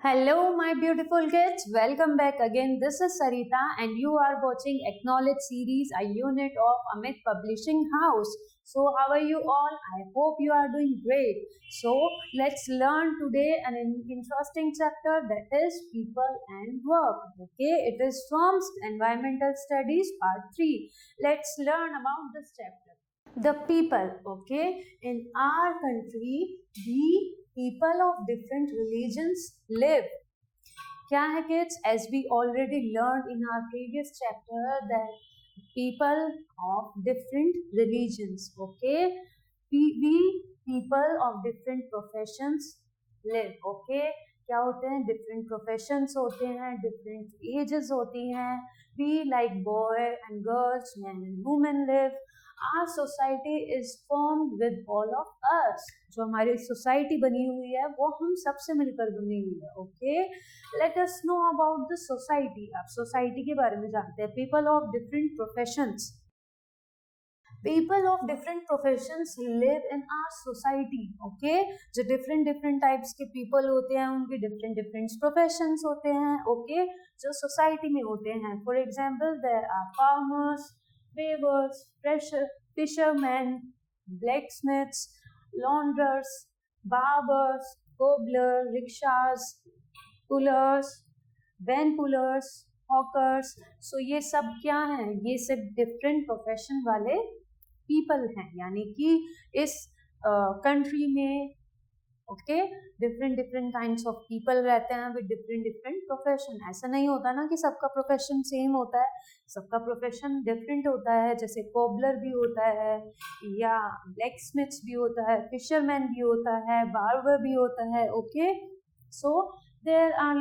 Hello, my beautiful kids. Welcome back again. This is Sarita, and you are watching Acknowledge series, a unit of Amit Publishing House. So, how are you all? I hope you are doing great. So, let's learn today an interesting chapter, that is People and Work. Okay, it is from Environmental Studies Part 3. Let's learn about this chapter. The people. Okay, in our country, we people of different religions live. क्या है kids? As we already learned in our previous chapter that people of different religions, okay, we people of different professions live. Okay, क्या होते हैं? Different professions होते हैं, different ages होती हैं. We like boy and girls, men and women live. Our society is formed with all of us. जो हमारी society बनी हुई है वो हम सबसे मिलकर बनी हुई है. Okay, let us know about the society. अब सोसाइटी के बारे में जानते हैं. People of different professions. People of different professions live in our society. Okay, जो different types के people होते हैं उनके different professions होते हैं. Okay, जो society में होते हैं. For example, there are farmers, weavers, fishermen, blacksmiths, launderers, barbers, cobbler, rickshaws, pullers, van pullers, hawkers. So ये सब क्या हैं? ये सब different profession वाले पीपल हैं. यानी कि इस कंट्री में okay different kinds of people रहते हैं विद डिफरेंट प्रोफेशन. ऐसा नहीं होता ना कि सबका प्रोफेशन सेम होता है. सबका प्रोफेशन डिफरेंट होता है. जैसे कोबलर भी होता है, या ब्लैकस्मिथ्स भी होता है, फिशरमैन भी होता है, बार्बर भी होता है. Okay, so there are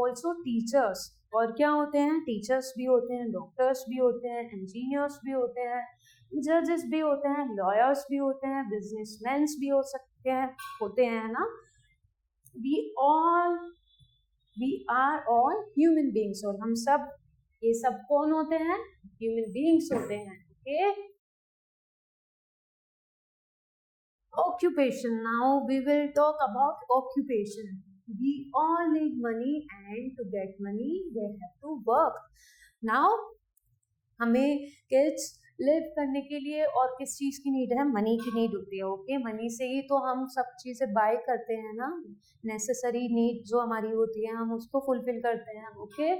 also teachers. और क्या होते हैं? टीचर्स भी होते हैं, डॉक्टर्स भी होते हैं, इंजीनियर्स भी होते हैं, जजेस भी होते हैं, लॉयर्स भी होते हैं, बिजनेसमैन भी हो सकते हैं, होते हैं ना. We are all human beings. और हम सब, ये सब कौन होते हैं? ह्यूमन बीइंग्स होते हैं. Okay, occupation. Now we will talk about occupation. We all need money, and to get money they have to work. Now हमें kids लिव करने के लिए और किस चीज की नीड है? मनी की नीड होती है. ओके, मनी से ही तो हम सब चीजें बाय करते हैं ना. नेसेसरी नीड जो हमारी होती है हम उसको फुलफिल करते हैं. ओके,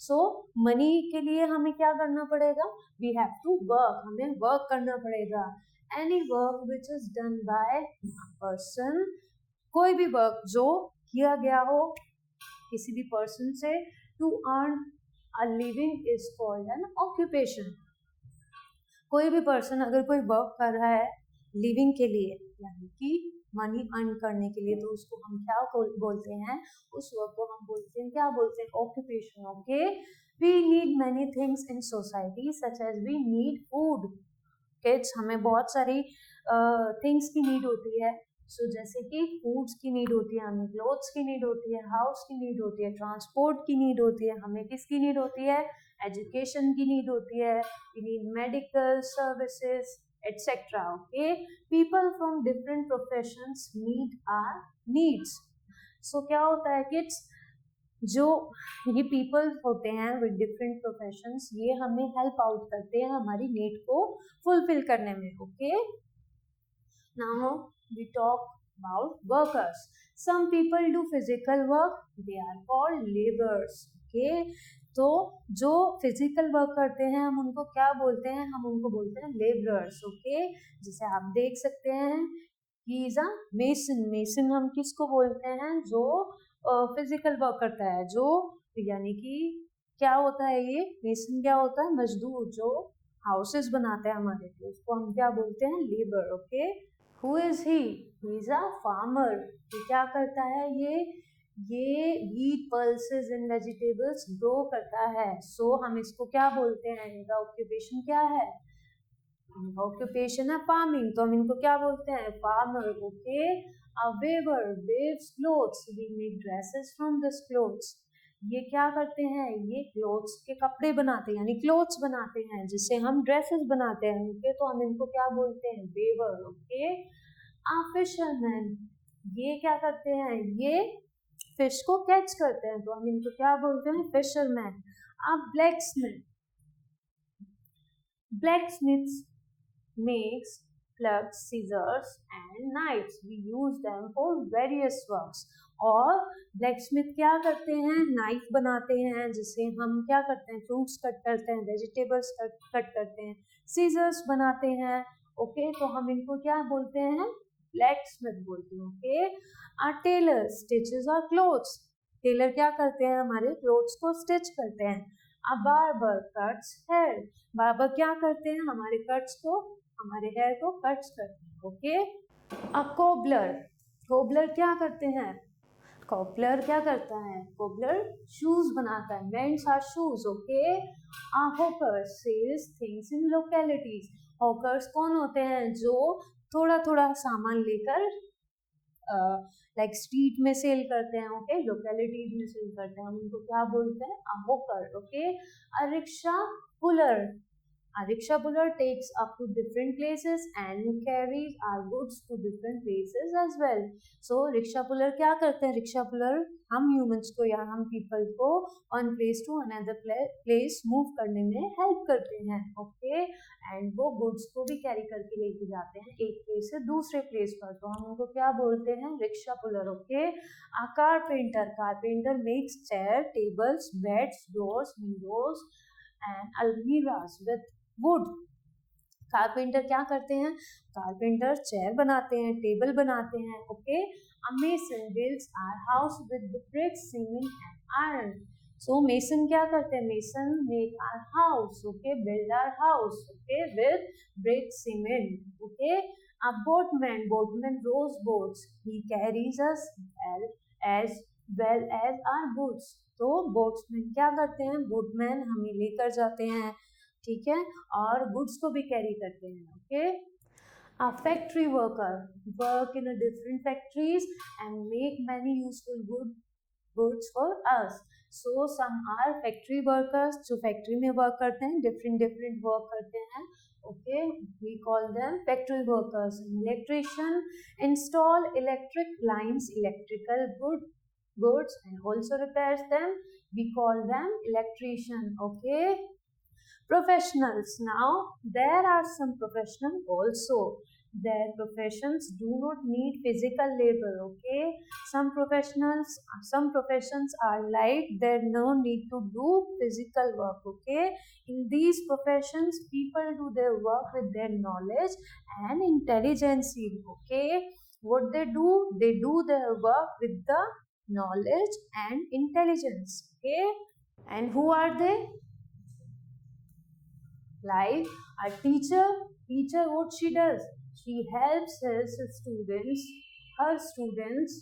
सो मनी के लिए हमें क्या करना पड़ेगा? We have to work. हमें वर्क करना पड़ेगा. Any work which is done by person. कोई भी वर्क जो किया गया हो किसी भी पर्सन से to earn a living is called an occupation. कोई भी पर्सन अगर कोई वर्क कर रहा है लिविंग के लिए, यानी कि मनी अर्न करने के लिए, तो उसको हम क्या बोलते हैं? उस वर्क को हम बोलते हैं, क्या बोलते हैं? Occupation. Okay, we need many things in society such as we need food. Kids, हमें बहुत सारी थिंग्स की नीड होती है. सो जैसे कि फूड्स की नीड होती है, हमें क्लोथ्स की नीड होती है, हाउस की नीड होती है, ट्रांसपोर्ट की नीड होती है. हमें किसकी नीड होती है? एजुकेशन की नीड होती है. We need medical services etcetera. Okay, people from different professions need our needs. So क्या होता है किड्स? जो ये पीपल होते हैं विद डिफरेंट प्रोफेशंस, ये हमें हेल्प आउट करते हैं हमारी नीड को फुलफिल करने में. Okay, now we talk about workers. Some people do physical work, they are called laborers. Okay, तो जो फिजिकल वर्क करते हैं हम उनको क्या बोलते हैं? हम उनको बोलते हैं लेबरर्स. ओके, जैसे आप देख सकते हैं he is a mason. Mason हम किसको बोलते हैं? जो फिजिकल वर्क करता है. जो यानी कि क्या होता है ये? मेसन क्या होता है? मजदूर जो हाउसेस बनाते हैं हमारे लिए, उसको हम क्या बोलते हैं? Labour. Okay, Who is he? He is a farmer. ये क्या करता है? ये wheat, pulses and vegetables grow करता है. So हम इसको क्या बोलते हैं? इनका occupation क्या है? इनका occupation है farming. तो हम इनको क्या बोलते हैं? Farmer. Okay. A weaver weaves clothes. We make dresses from this clothes. ये क्या करते हैं? ये क्लोथ्स के कपड़े बनाते हैं, यानी क्लोथ्स बनाते हैं जिससे हम ड्रेसेस बनाते हैं. ओके, तो हम इनको क्या बोलते हैं? वेवर. ओके, आ फिशरमैन, ये क्या करते हैं? ये फिश को कैच करते हैं तो हम इनको क्या बोलते हैं, फिशरमैन। अब blacksmiths makes plugs, scissors and knives. We use them for various works. और ब्लैकस्मिथ क्या करते हैं, नाइफ बनाते हैं जिससे हम क्या करते हैं, फ्रूट्स कट करते हैं, वेजिटेबल्स कट करते हैं, सीजर्स बनाते हैं। ओके, तो हम इनको क्या बोलते हैं, ब्लैकस्मिथ बोलते हैं। Okay, our tailor stitches our clothes. Tailor क्या करते हैं, हमारे क्लोथ्स को स्टिच करते हैं। A barber cuts hair. Barber क्या करते हैं, हमारे हेयर को कट्स करते हैं। ओके, अ कोबलर क्या करते हैं, कोबलर क्या करता है, कोबलर शूज बनाता है, mends our shoes. Okay, a hawker sells things in localities. Hawkers कौन होते हैं, जो थोड़ा थोड़ा सामान लेकर लाइक स्ट्रीट में सेल करते हैं। ओके, लोकेलिटीज में सेल करते हैं, हम उनको क्या बोलते हैं, अ hawker. Okay, a rickshaw puller takes up to different places and carries our goods to different places as well. So rickshaw puller क्या करते हैं, rickshaw puller हम humans को या हम people को one place to another place move करने में help करते हैं। ओके, एंड वो goods को भी carry करके लेके जाते हैं एक place से दूसरे place पर, तो हम उनको क्या बोलते हैं, rickshaw puller। Okay, a carpenter makes chair, tables, beds, doors, windows and almirahs with would. Carpenter क्या करते हैं, कारपेंटर चेयर बनाते हैं, टेबल बनाते हैं। Okay, a mason builds our house with bricks, cement and iron. So mason क्या करते हैं, mason make our house. Okay, build our house. Okay, with bricks, cement. Okay, a boatman rows boats, he carries us as well as our goods. तो boatsman क्या करते हैं, boatman हमें लेकर जाते हैं, ठीक है, और गुड्स को भी कैरी करते हैं। Okay, a factory worker work in a different factories and make many useful goods for us. So some are factory workers, जो फैक्ट्री में वर्क करते हैं, different वर्क करते हैं। Okay, we call them factory workers. Electrician install electric lines, electrical goods and also repairs them. We call them electrician. Okay, professionals. Now there are some professionals also, their professions do not need physical labor. Okay, some professions are like there no need to do physical work. Okay, in these professions people do their work with their knowledge and intelligence. Okay, what they do their work with the knowledge and intelligence. Okay, and who are they, like a teacher what she does, she helps her students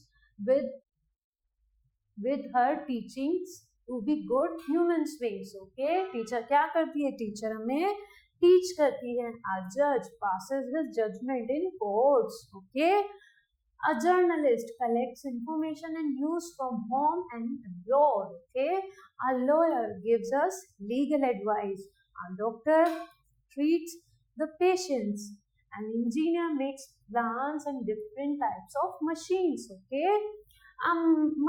with her teachings to be good human beings. Okay, teacher क्या करती है, teacher हमें teach करती है। a judge passes his judgment in courts. Okay, a journalist collects information and news from home and abroad. Okay, a lawyer gives us legal advice. A doctor treats the patients. An engineer makes plans and different types of machines. Okay, a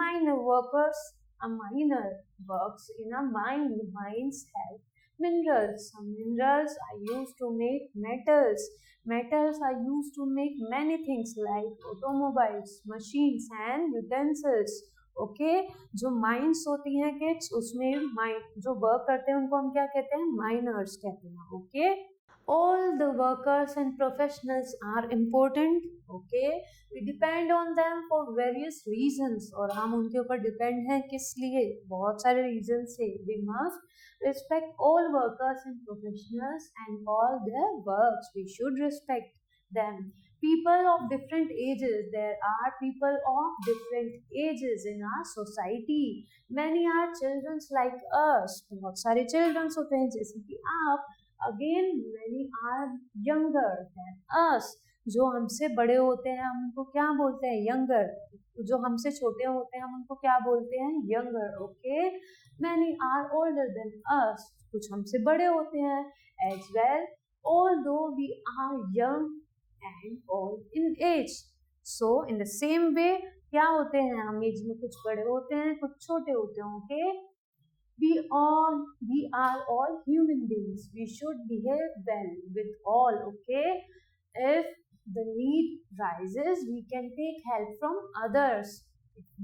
miner works in a mine. Mines help minerals. Some minerals are used to make metals. Metals are used to make many things like automobiles, machines and utensils. Okay, जो mines होती हैं kids, उसमें जो work करते हैं उनको हम क्या कहते हैं, माइनर्स कहते हैं। Okay, all the workers and professionals are important. Okay, we depend on them for various reasons, और हम उनके ऊपर डिपेंड हैं किस लिए, बहुत सारे रीजन से। we must respect all workers and professionals and all their works. We should respect them. People of different ages, there are people of different ages in our society. Many are children like us, बहुत सारे children होते हैं जैसे कि आप। Again, many are younger than us, जो हमसे बड़े होते हैं हम उनको क्या बोलते हैं, younger. जो हमसे छोटे होते हैं हम उनको क्या बोलते हैं, younger. Okay, many are older than us, कुछ हमसे बड़े होते हैं as well, although we are young and old in age. So in the same way, क्या होते हैं हम एज में, कुछ बड़े होते हैं कुछ छोटे होते हैं. Okay, we are all human beings. We should behave well with all. Okay, if the need rises, we can take help from others.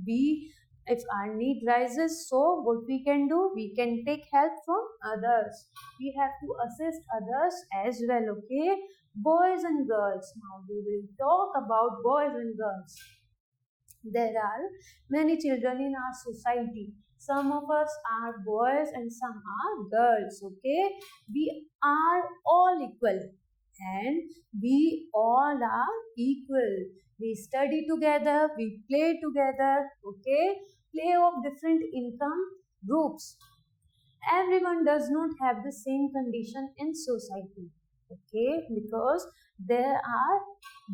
we if our need rises, so what we can do, we can take help from others. We have to assist others as well. Okay, boys and girls, now we will talk about boys and girls. There are many children in our society. Some of us are boys and some are girls. Okay, we are all equal and we all are equal. We study together, we play together. Okay, play of different income groups. Everyone does not have the same condition in society. Okay, because there are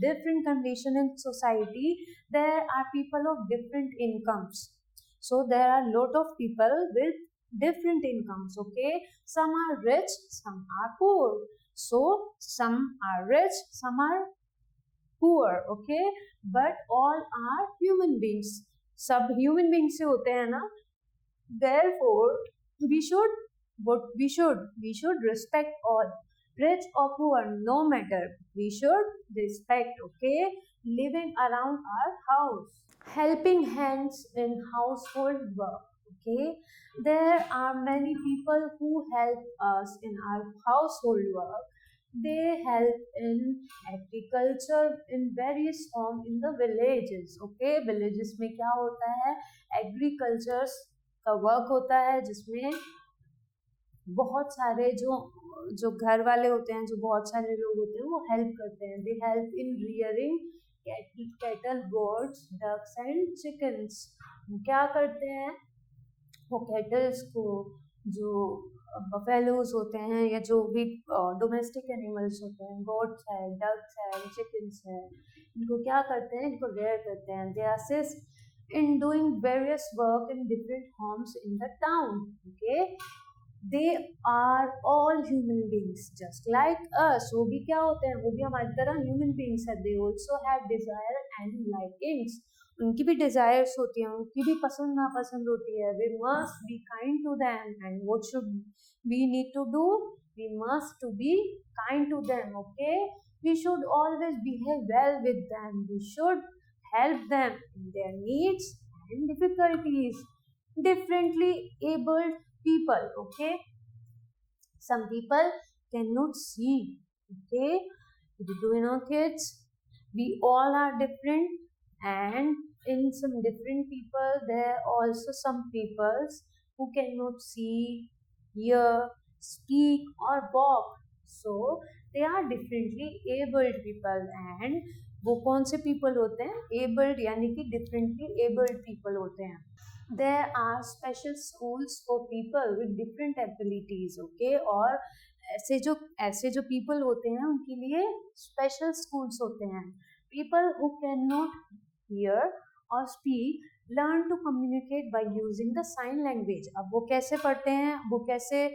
different condition in society. There are people of different incomes, so there are lot of people with different incomes. Okay, some are rich, some are poor. So some are rich, some are poor. Okay, but all are human beings. सब human beings से होते हैं ना. Therefore, we should we should respect all, rich or poor, no matter. We should respect. Okay, living around our house, helping hands in household work. Okay, there are many people who help us in our household work. They help in agriculture in various form in the villages. Okay, villages में क्या होता है, agriculture का work होता है जिसमें बहुत सारे जो जो घर वाले होते हैं, जो बहुत सारे लोग होते हैं, वो हेल्प करते हैं. They help in rearing cattle, goats, ducks and chickens. क्या करते हैं, वो कैटल्स को, जो बफेलोज होते हैं या जो भी डोमेस्टिक एनिमल्स होते हैं, गोट्स है, डक्स है, चिकन्स है, इनको क्या करते हैं, इनको रेयर करते हैं. दे assist in doing various work in different homes in the town. Okay, they are all human beings just like us. वो भी क्या होते हैं, वो भी हमारी तरह human beings है. They also have desire and likings. उनकी भी desires होती हैं, उनकी भी पसंद नापसंद होती है. We must be kind to them. And what should we need to do? We must to be kind to them. Okay, we should always behave well with them. We should help them in their needs and difficulties. Differently abled people. Okay, some people cannot see. Okay, do you know, kids, we all are different, and in some different people there are also some peoples who cannot see, hear, speak or walk. So they are differently abled people. And वो कौन से people होते हैं, abled यानी कि differently abled people होते हैं. There are special schools for people with different abilities. Okay, और ऐसे जो people होते हैं उनके लिए special schools होते हैं. People who cannot hear or speak learn to communicate by using the sign language. अब वो कैसे पढ़ते हैं, वो कैसे,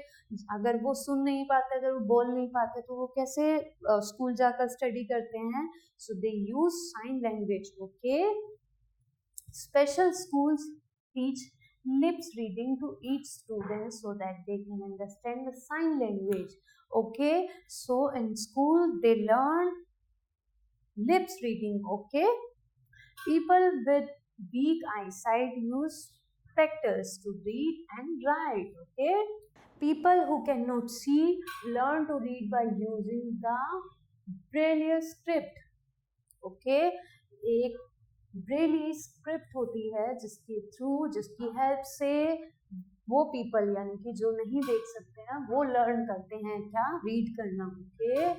अगर वो सुन नहीं पाते, अगर वो बोल नहीं पाते, तो वो कैसे स्कूल जाकर स्टडी करते हैं. So they use sign language. Okay, special schools teach lips reading to each student so that they can understand the sign language. Okay, so in school they learn lips reading. Okay, people with weak eyesight use spectacles to read and write. Okay, people who cannot see learn to read by using the braille script. Okay, एक Braille script होती है जिसके through, जिसकी help से वो people यानी कि जो नहीं देख सकते हैं वो लर्न करते हैं क्या, रीड करना. Okay,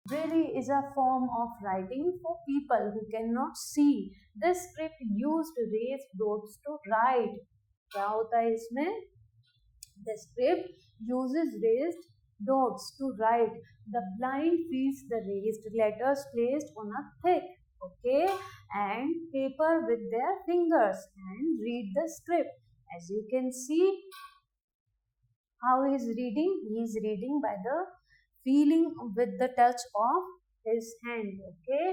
Braille is a form of writing for people who can not see. This script used raised dots to write. क्या होता है इसमें, the script uses raised dots to write. The blind feels the raised letters placed on a thick, okay, and paper with their fingers and read the script. As you can see, how he is reading? He is reading by the feeling with the touch of his hand. Okay,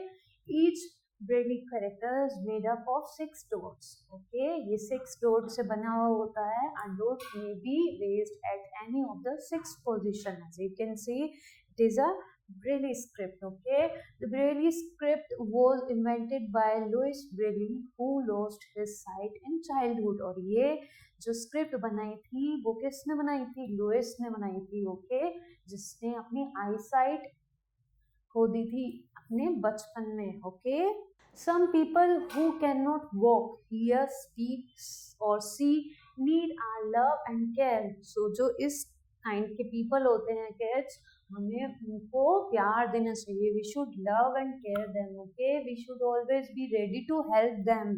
each Braille characters made up of 6 dots. Okay, ये 6 dot से बना हुआ होता है. A dot may be raised at any of the 6 position. As you can see, it is a Braille script. Okay, the Braille script was invented by Louis Braille, who lost his sight in childhood. और ये जो script बनाई थी वो किसने बनाई थी? Louis ने बनाई थी. ओके, जिसने अपनी आई साइट खो दी थी अपने बचपन में. Okay, some people who cannot walk, hear, speak or see need our love and care. So जो इस kind के people होते हैं kids, हमें उनको प्यार देना चाहिए. We should love and care them. Okay, we should always be ready to help them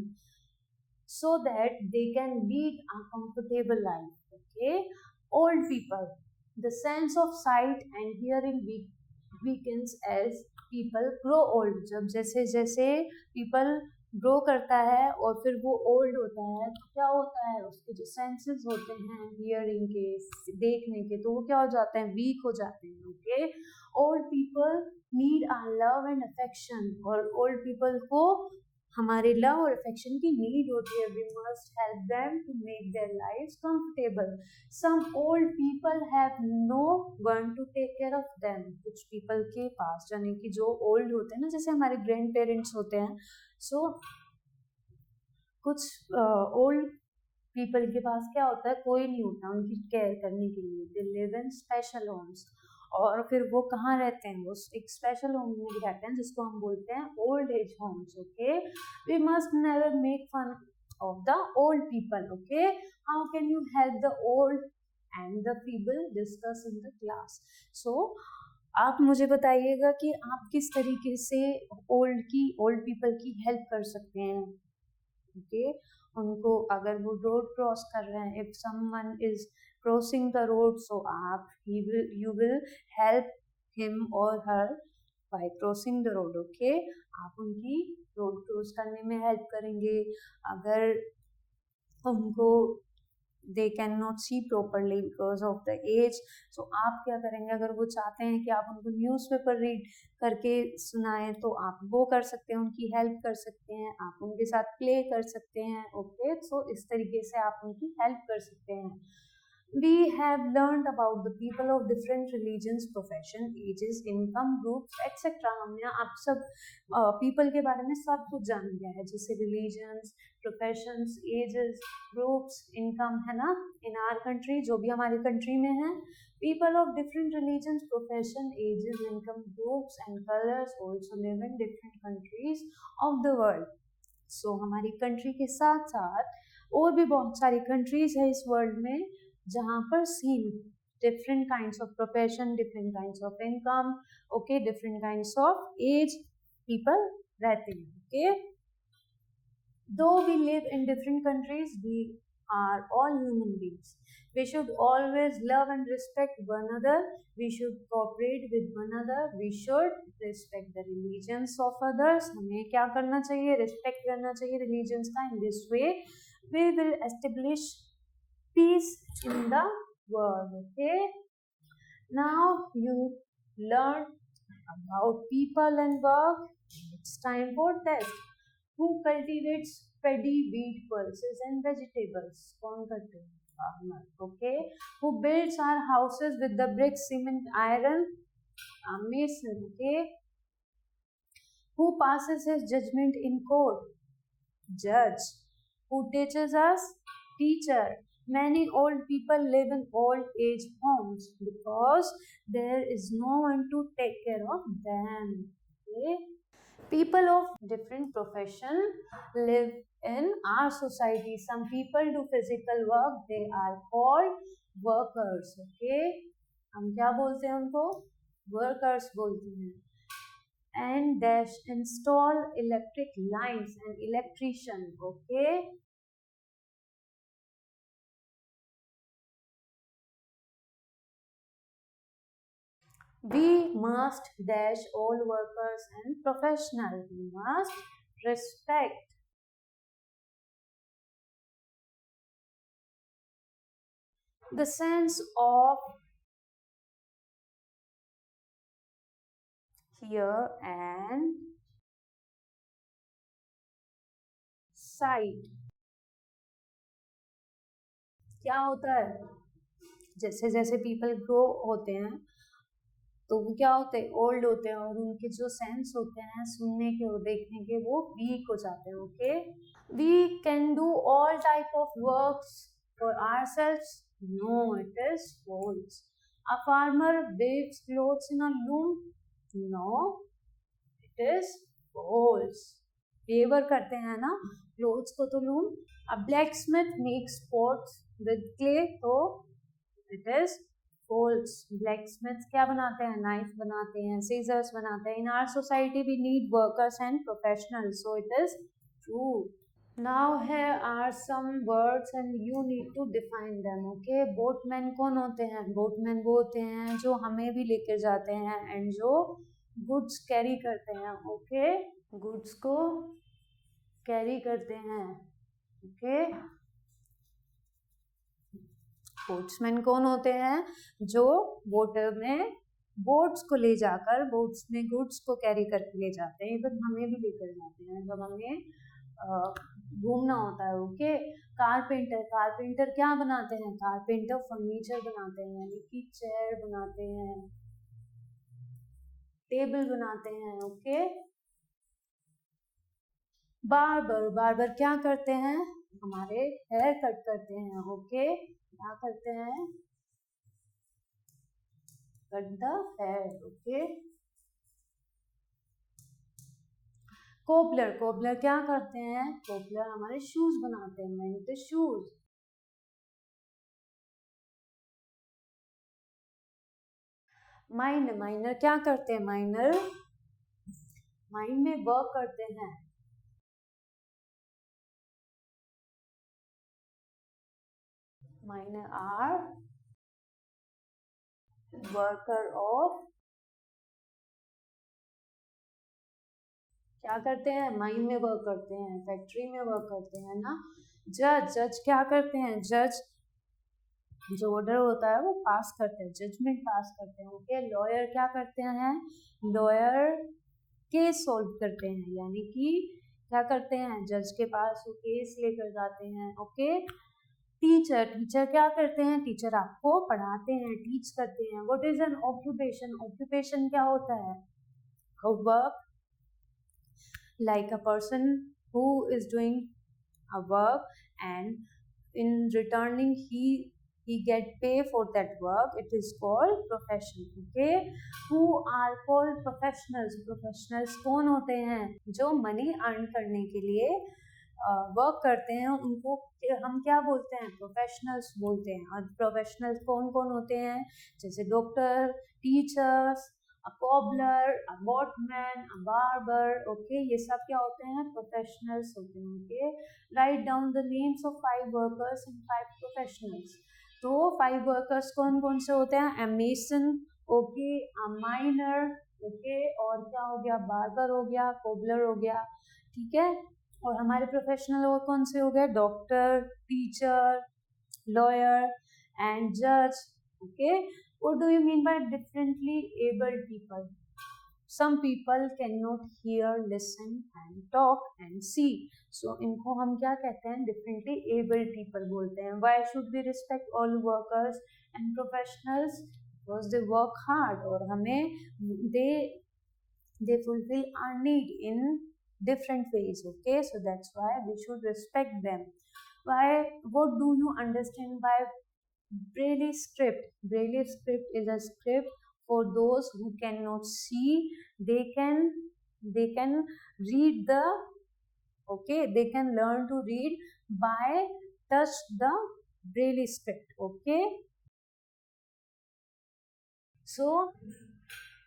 so that they can lead a comfortable life. Okay, old people, the sense of sight and hearing weakens as people grow old. जब जैसे जैसे people grow करता है और फिर वो old होता है तो क्या होता है, उसके जो senses होते हैं hearing के, देखने के, तो वो क्या हो जाते हैं, weak हो जाते हैं. Okay, old people need our love and affection. और old people को हमारे लव और अफेक्शन की नीड होती है. We must help them to make their lives comfortable. Some old people have no one to take care of them. कुछ people के पास, यानी कि जो ओल्ड होते हैं ना, जैसे हमारे ग्रैंड पेरेंट्स होते हैं, सो कुछ ओल्ड पीपल के पास क्या होता है, कोई नहीं होता उनकी केयर करने के लिए. They live in special homes. और फिर वो कहाँ रहते हैं, वो एक स्पेशल होम में रहते हैं जिसको हम बोलते हैं old age homes. Okay, we must never make fun of the old people. Okay, how can you help the old and the people discuss in the class. So आप मुझे बताइएगा कि आप किस तरीके से ओल्ड पीपल की हेल्प कर सकते हैं. ओके, उनको अगर वो रोड क्रॉस कर रहे हैं, if someone is crossing the road, so आप you will help him or her by crossing the road. Okay, आप उनकी रोड क्रॉस करने में हेल्प करेंगे. अगर उनको they cannot see properly because of the age, so आप क्या करेंगे, अगर वो चाहते हैं कि आप उनको न्यूज़पेपर रीड करके सुनाएं तो आप वो कर सकते हैं, उनकी हेल्प कर सकते हैं, आप उनके साथ प्ले कर सकते हैं. ओके, सो इस तरीके से आप उनकी हेल्प कर सकते हैं. We have learned about the people of different religions, profession, ages, income groups, etc. हमने आप सब people के बारे में सब कुछ जान लिया है, जैसे religions, professions, ages, groups, income, है ना. in our country, जो भी हमारी country में है, people of different religions, profession, ages, income groups and colors also live in different countries of the world. so हमारी country के साथ साथ और भी बहुत सारी countries है इस world में जहाँ पर same different kinds of profession, different kinds of income, okay, different kinds of age people रहते हैं. Okay, though we live in different countries, we are all human beings. We should always love and respect one another. We should cooperate with one another. We should respect the religions of others. हमें क्या करना चाहिए, respect करना चाहिए religions का. in this way we will establish peace in the world. Okay, now you learn about people and work. It's time for test. Who cultivates paddy, wheat, pulses and vegetables? कौन करते हैं? Farmer. Okay, who builds our houses with the brick, cement, iron? A mason. Okay, who passes his judgment in court? Judge. Who teaches us? Teacher. Many old people live in old age homes because there is no one to take care of them. Okay? People of different profession live in our society. Some people do physical work. They are called workers. Okay? हम क्या बोलते हैं उनको? Workers बोलते हैं. And dash install electric lines and electrician. Okay? We must dash all workers and professionals. We must respect the sense of hear and side. क्या होता है, जैसे जैसे पीपल ग्रो होते हैं तो वो क्या होते हैं, ओल्ड होते हैं और उनके जो सेंस होते हैं सुनने के और देखने के वो वीक हो जाते हैं। Okay, we can do all type of works for ourselves, no it is false. A farmer weaves clothes in a loom, no it is false. Weaver करते हैं ना क्लोथ्स को तो loom. A blacksmith makes pots with clay, तो it is false. Blacksmith क्या बनाते हैं, knife बनाते हैं, सीजर्स बनाते हैं। In our society we need workers and professionals, so it is true. Now here are some words and you need to define them. okay, boatman कौन होते हैं, बोटमैन वो होते हैं जो हमें भी लेकर जाते हैं एंड जो गुड्स कैरी करते हैं। ओके, गुड्स को कैरी करते हैं। ओके, बोट्समैन कौन होते हैं, जो वाटर में बोट्स को ले जाकर बोट्स में गुड्स को कैरी करके ले जाते हैं। इवन हमें भी लेकर जाते हैं जब हमें घूमना होता है। ओके, कारपेंटर, कारपेंटर क्या बनाते हैं, कारपेंटर फर्नीचर बनाते हैं, यानी कि चेयर बनाते हैं, टेबल बनाते हैं। ओके, बार्बर, बार्बर क्या करते हैं, हमारे हेयर कट करते हैं। ओके, क्या करते हैं, cut the hair. Okay, cobbler, cobbler क्या करते हैं, कोबलर हमारे शूज बनाते हैं, mend the shoes. Miner, miner क्या करते हैं, माइनर माइन में वर्क करते हैं। माइनर आर वर्कर ऑफ, क्या करते हैं, माइन में वर्क करते हैं, फैक्ट्री में वर्क करते हैं ना। जज, जज क्या करते हैं, जज जो ऑर्डर होता है वो पास करते हैं, जजमेंट पास करते हैं। ओके, लॉयर क्या करते हैं, लॉयर केस सॉल्व करते हैं, यानी कि क्या करते हैं, जज के पास वो केस लेकर जाते हैं। ओके, टीचर, टीचर क्या करते हैं, टीचर आपको पढ़ाते हैं, टीच करते हैं। What is an occupation, occupation क्या होता है, work like a person who is doing a work and in returning he get pay for that work, it is called profession. okay, who are called professionals, professionals कौन होते हैं, जो money earn करने के लिए वर्क करते हैं, उनको हम क्या बोलते हैं, प्रोफेशनल्स बोलते हैं। और प्रोफेशनल्स कौन कौन होते हैं, जैसे doctor, teachers, a cobbler, a boatman, a barber. okay, ये सब क्या होते हैं, प्रोफेशनल्स होते हैं। okay, write down the names of 5 workers and 5 professionals. तो 5 वर्कर्स कौन कौन से होते हैं, a mason, okay, a miner, okay, और क्या हो गया, बार्बर हो गया, कोबलर हो गया। ठीक है, और हमारे प्रोफेशनल और कौन से हो गए, डॉक्टर, टीचर, लॉयर एंड जज। Okay, what do you mean by differently abled people? Some people cannot hear, listen and talk and see, so इनको हम क्या कहते हैं, differently abled people बोलते हैं। Why should we respect all workers and professionals? Because they work hard और हमें they fulfill our need in different ways. okay, so that's why we should respect them. Why, what do you understand by Braille script? Braille script is a script for those who cannot see. They can read the, okay, they can learn to read by touch the Braille script. okay, so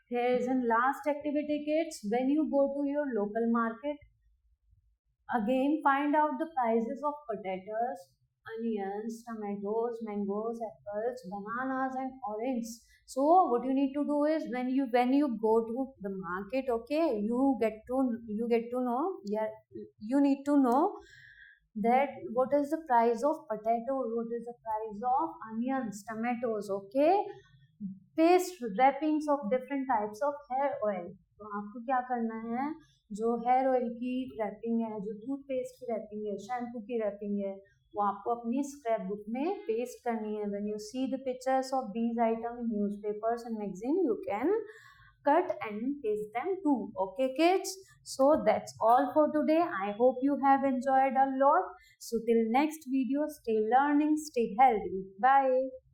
here is a last activity, kids. When you go to your local market, again find out the prices of potatoes, onions, tomatoes, mangoes, apples, bananas and oranges. So what you need to do is when you go to the market, okay, you get to know, yeah, you need to know that what is the price of potatoes, what is the price of onions, tomatoes, okay, paste wrappings of different types of hair oil. तो आपको क्या करना है, जो hair oil की wrapping है, जो toothpaste की रैपिंग है, शैम्पू की रैपिंग है, वो आपको अपनी स्क्रैप बुक में पेस्ट करनी है. When you see the pictures of these item in newspapers and magazine, you can cut and paste them too. Okay, kids? So that's all for today. I hope you have enjoyed a lot. So till next video, stay learning, stay healthy. Bye.